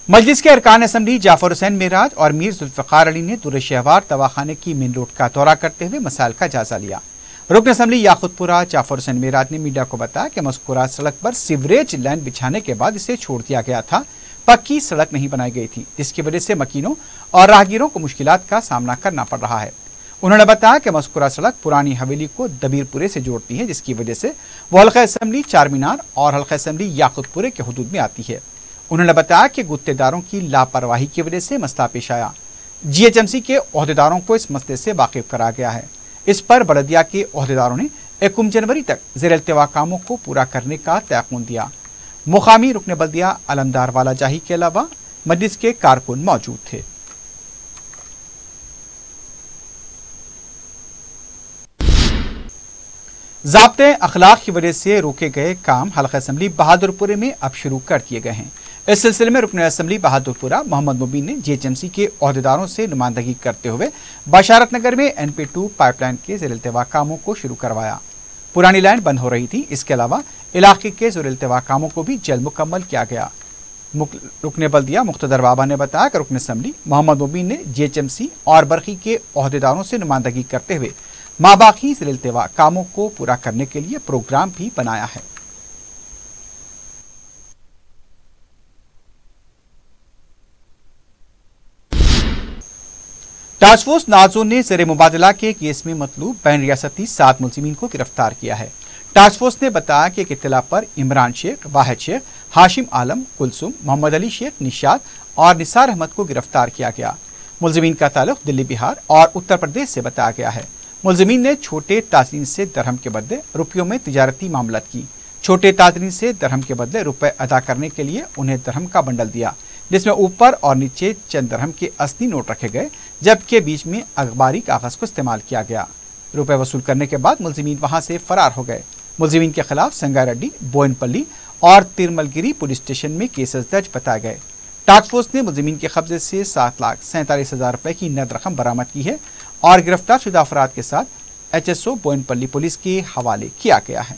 मजलिस के अरकान असेंबली जाफर हुसैन मेराज और मीर जुल्फिकार अली ने दुर शहवार दवाखाने की मेन रोड का दौरा करते हुए मसाइल का जायजा लिया। रुकन असेंबली याकूतपुरा जाफर हुसैन मेराज ने मीडिया को बताया कि मज़कूरा सड़क पर सीवरेज लाइन बिछाने के बाद इसे छोड़ दिया गया था। पक्की सड़क नहीं बनाई गई थी, जिसकी वजह से मकीनों और राहगीरों को मुश्किलात का सामना करना पड़ रहा है। उन्होंने बताया कि मज़कूरा सड़क पुरानी हवेली को दबीरपुरे से जोड़ती है, जिसकी वजह से वो हल्का असेंबली चार मीनार और हल्का असेंबली याकूतपुरे के हुदूद में आती है। उन्होंने बताया कि गुत्तेदारों की लापरवाही की वजह से मसला पेश आया। GHMC के ओहदेदारों को इस मसले से वाकिफ करा गया है। इस पर बलदिया के ओहदेदारों ने 1 जनवरी तक ज़ेर-ए-इल्तिवा कामों को पूरा करने का तयक़ुन दिया। मुकामी रुकन बल्दिया अलमदार वाला जाही के अलावा मजलिस के कारकुन मौजूद थे। ज़ाब्ते अखलाक की वजह से रोके गए काम हल्का असेंबली बहादुरपुरे में अब शुरू कर दिए गए हैं। इस सिलसिले में रुकन असेंबली बहादुरपुरा मोहम्मद मुबीन ने GHMC के ओहदेदारों से नुमाइंदगी करते हुए बशारत नगर में NP2 पाइपलाइन के ज़ेर-ए-इल्तिवा कामों को शुरू करवाया। पुरानी लाइन बंद हो रही थी। इसके अलावा इलाके के ज़ेर-ए-इल्तिवा कामों को भी जल्द मुकम्मल किया गया। रुकन बल्दिया मुख्तदर बाबा ने बताया कि रुकन असेंबली मोहम्मद मुबीन ने GHMC और बरकी के ओहदेदारों से नुमाइंदगी करते हुए माबाकी ज़ेर-ए-इल्तिवा कामों को पूरा करने के लिए प्रोग्राम भी बनाया है। टास्क फोर्स नाज़ो ने ज़ेर मुबादला के केस में मतलूब बैन रियासती 7 मुलजिमीन को गिरफ्तार किया है। टास्क फोर्स ने बताया कि एक इत्तला पर इमरान शेख, वाहिद शेख, हाशिम आलम, कुलसुम, मोहम्मद अली शेख, निशाद और निसार अहमद को गिरफ्तार किया गया। मुलजिमीन का ताल्लुक दिल्ली, बिहार और उत्तर प्रदेश से बताया गया है। मुलजिमीन ने छोटे ताजरीन से दरहम के बदले रुपयों में तिजारती मामलत की। छोटे ताजरीन से दरहम के बदले रुपए अदा करने के लिए उन्हें दरहम का बंडल दिया, जिसमें ऊपर और नीचे चंद दरहम के असली नोट रखे गए, जबकि बीच में अखबारी कागज को इस्तेमाल किया गया। रुपए वसूल करने के बाद मुलजिमीन वहां से फरार हो गए। मुलजिमीन के खिलाफ संगारेड्डी, बोयनपल्ली और तिरमलगिरी पुलिस स्टेशन में केसेस दर्ज बताए गए। टास्क फोर्स ने मुलजिमीन के कब्जे से 7,47,000 रुपए की नकद रकम बरामद की है और गिरफ्तार शुदा अफराद के साथ HSO बोयनपल्ली पुलिस के हवाले किया गया है।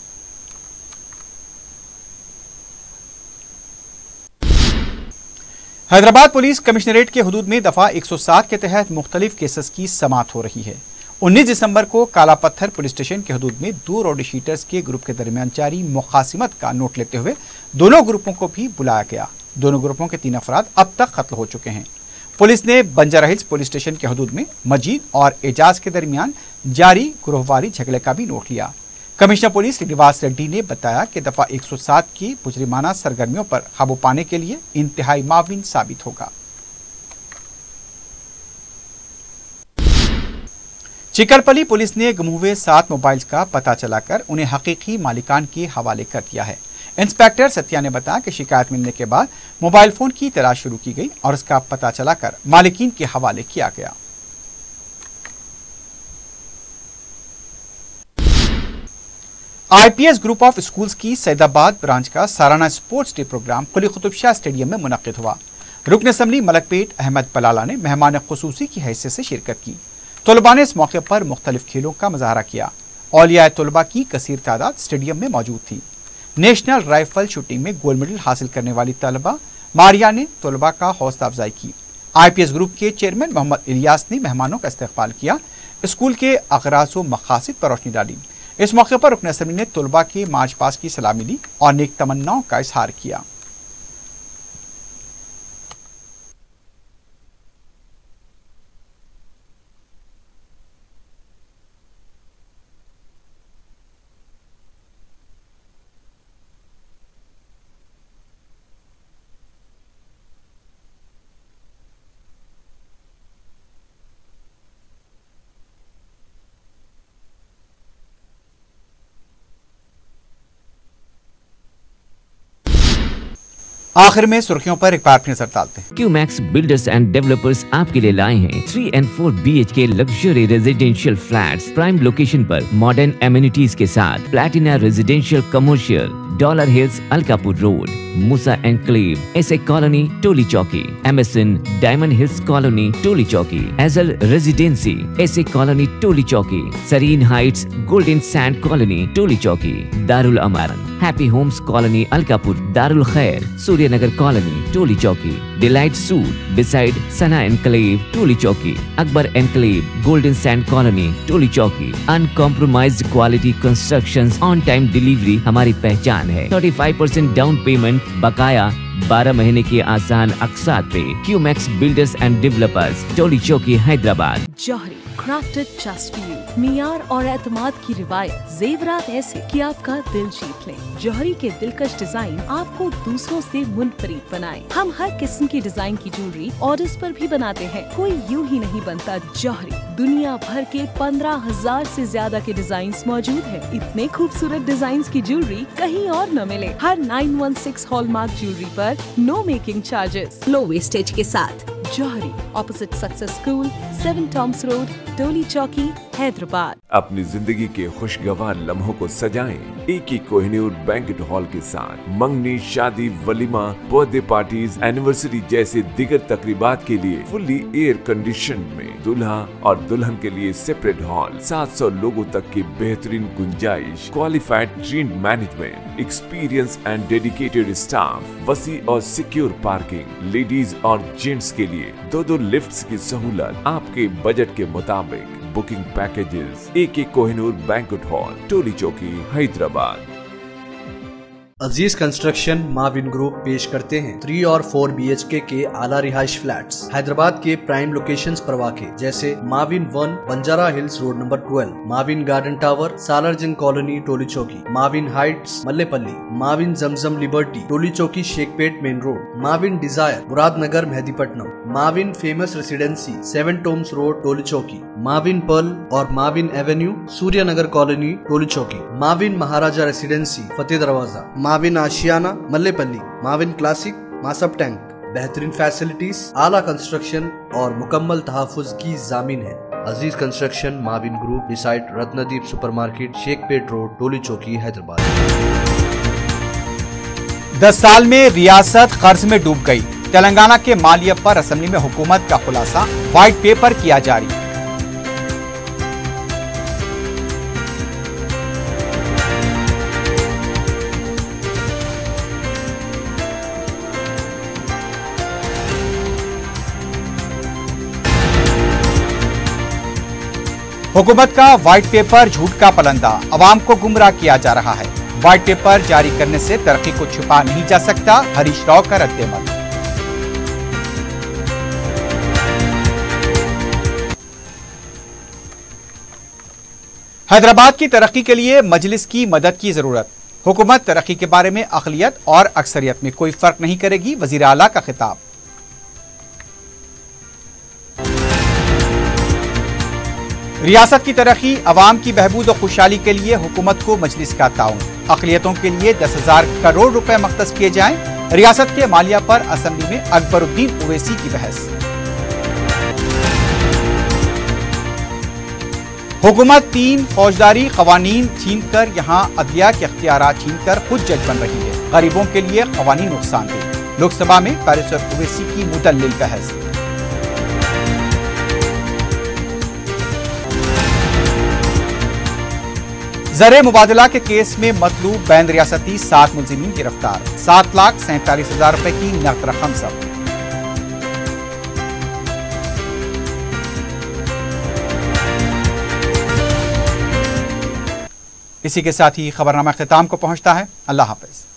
हैदराबाद पुलिस कमिश्नरेट के हुदूद में दफा 107 के तहत मुख्तलिफ केसेस की समाअत हो रही है। 19 दिसंबर को काला पत्थर पुलिस स्टेशन के हुदूद में 2 रौडी शीटर्स के ग्रुप के दरमियान जारी मुखासिमत का नोट लेते हुए दोनों ग्रुपों को भी बुलाया गया। दोनों ग्रुपों के 3 अफराद अब तक कत्ल हो चुके हैं। पुलिस ने बंजारा हिल्स पुलिस स्टेशन के हुदूद में मजीद और एजाज के दरमियान जारी ग्रोहवारी झगड़े का भी नोट लिया। कमिश्नर पुलिस श्रीनिवास रेड्डी ने बताया कि दफा 107 की मुजरिमाना सरगर्मियों पर काबू पाने के लिए इंतहाई माविन साबित होगा। चिकलपल्ली पुलिस ने गुम हुए 7 मोबाइल्स का पता चलाकर उन्हें हकीकी मालिकान के हवाले कर दिया है। इंस्पेक्टर सत्या ने बताया कि शिकायत मिलने के बाद मोबाइल फोन की तलाश शुरू की गई और इसका पता चलाकर मालिकीन के हवाले किया गया। IPS ग्रुप ऑफ स्कूल्स की सैदाबाद ब्रांच का सालाना स्पोर्ट्स डे प्रोग्राम कुली कुतुब शाह स्टेडियम में मुनक्किद हुआ। रुकन असम्बली मलकपेट अहमद पलाला ने मेहमान खुसूसी की हैसियत से शिरकत की। तलबा ने इस मौके पर मुख्तलिफ खेलों का मुजाहरा किया। औलिया तलबा की कसीर तादाद स्टेडियम में मौजूद थी। नेशनल राइफल शूटिंग में गोल्ड मेडल हासिल करने वाली तलबा मारिया ने तलबा का हौसला अफजाई की। IPS ग्रुप के चेयरमैन मोहम्मद इलियास ने मेहमानों का इस्तकबाल किया। स्कूल के अगराज व मकासिद पर रोशनी डाली। इस मौके पर रुकन असम्बली ने तलबा के मार्च पास की सलामी ली और नेक तमन्नाओं का इजहार किया। आखिर में सुर्खियों पर एक बार फिर नजर डालते हैं। क्यूमैक्स बिल्डर्स एंड डेवलपर्स आपके लिए लाए हैं 3 and 4 BHK luxury residential flats prime location पर मॉडर्न एमिनिटीज के साथ Platina residential commercial, Dollar Hills Alkapur road, Moosa enclave, SA colony Toli Chowki, MSN Diamond Hills colony Toli Chowki, एजल residency SA colony Toli Chowki, Sareen heights golden sand colony Toli Chowki, Darul Aman happy homes colony Alkapur, Darul Khair Suryanagar colony Toli Chowki, delight suite beside Sana enclave Toli Chowki, Akbar enclave golden sand colony Toli चौकी। Uncompromised quality constructions, on time delivery हमारी पहचान है। 35% down payment, बकाया 12 महीने के आसान अक़सात पे। QMax builders and developers, Toli Chowki, Hyderabad. Johri crafted just for you, मियार और एतमाद की रिवायत, जेवरात ऐसे कि आपका दिल जीत लें। जौहरी के दिलकश डिजाइन आपको दूसरों से मुनफरिद बनाए। हम हर किस्म की डिजाइन की ज्वेलरी ऑर्डर्स पर भी बनाते हैं। कोई यूं ही नहीं बनता। जौहरी दुनिया भर के 15,000 से ज्यादा के डिजाइन मौजूद है। इतने खूबसूरत डिजाइन की ज्वेलरी कहीं और न मिले। हर 916 हॉलमार्क ज्वेलरी पर no making charges, low wastage के साथ। Jauhari, opposite Success school, 7 tombs road, Toli Chowki, Hyderabad. अपनी जिंदगी के खुशगवार लम्हों को सजाएं एक ही कोहिनूर बैंक्वेट हॉल के साथ। मंगनी, शादी, वलीमा, बर्थडे पार्टीज, एनिवर्सरी जैसे दिगर तकरीबात के लिए फुल्ली एयर कंडीशन में दूल्हा और दुल्हन के लिए सेपरेट हॉल, 700 लोगों तक की बेहतरीन गुंजाइश, qualified trained management, experience and dedicated staff, वसी और सिक्योर पार्किंग, लेडीज और जेंट्स के लिए 2 लिफ्ट्स की सहूलत आपके बजट के मुताबिक। बुकिंग पैकेजेस एक कोहिनूर बैंक्वेट हॉल, टोली चौकी, हैदराबाद। अजीज कंस्ट्रक्शन माविन ग्रुप पेश करते हैं 3 और 4 BHK के आला रिहाइश फ्लैट्स हैदराबाद के प्राइम लोकेशंस पर वाक़े, जैसे Mavin 1 Banjara Hills road number 12, Mavin garden tower Salarjung colony Toli Chowki, Mavin heights Mallepally, Mavin Zamzam liberty Toli Chowki Shaikpet main road, Mavin desire Muradnagar Mehdipatnam, Mavin famous residency 7 tombs road Toli Chowki, Mavin pearl और Mavin avenue Suryanagar colony Toli Chowki, Mavin Maharaja residency Fateh Darwaza, Mavin Ashiana Mallepally, Mavin classic Masab tank. बेहतरीन facilities, आला construction और मुकम्मल तहफ़्फ़ुज़ की जामीन है। Aziz construction Mavin group, beside Ratnadeep supermarket, Shaikpet road, Toli Chowki, Hyderabad. 10 साल में रियासत कर्ज में डूब गई। तेलंगाना के मालिया पर असेंबली में हुकूमत का खुलासा, व्हाइट पेपर किया जारी। हुकूमत का व्हाइट पेपर झूठ का पलंदा, अवाम को गुमराह किया जा रहा है। व्हाइट पेपर जारी करने से तरक्की को छुपा नहीं जा सकता, हरीश राव का रद्देअमल। हैदराबाद की तरक्की के लिए मजलिस की मदद की जरूरत, हुकूमत तरक्की के बारे में अक़लियत और अक्सरियत में कोई फर्क नहीं करेगी, वजीर आला का खिताब। रियासत की तरक्की, अवाम की बहबूद और खुशहाली के लिए हुकूमत को मजलिस का ताउन, अक़लियतों के लिए 10,000 करोड़ रुपए मख्तस किए जाएं। रियासत के मालिया पर असेंबली में अकबरुद्दीन ओवैसी की बहस। हुकूमत 3 फौजदारी कवानीन छीनकर यहां अदलिया के अख्तियारात छीनकर खुद जज बन रही है। गरीबों के लिए कवानीन नुकसानदेह, लोकसभा में बैरिस्टर ओवैसी की मुदल्लिल बहस। ज़रे मुबादला के केस में मतलूब बैन रियासती 7 मुलजिमीन गिरफ्तार, 7,47,000 रुपए की नकद रकम जब्त। इसी के साथ ही खबरनामा ख़िताम को पहुंचता है। अल्लाह हाफ़िज़।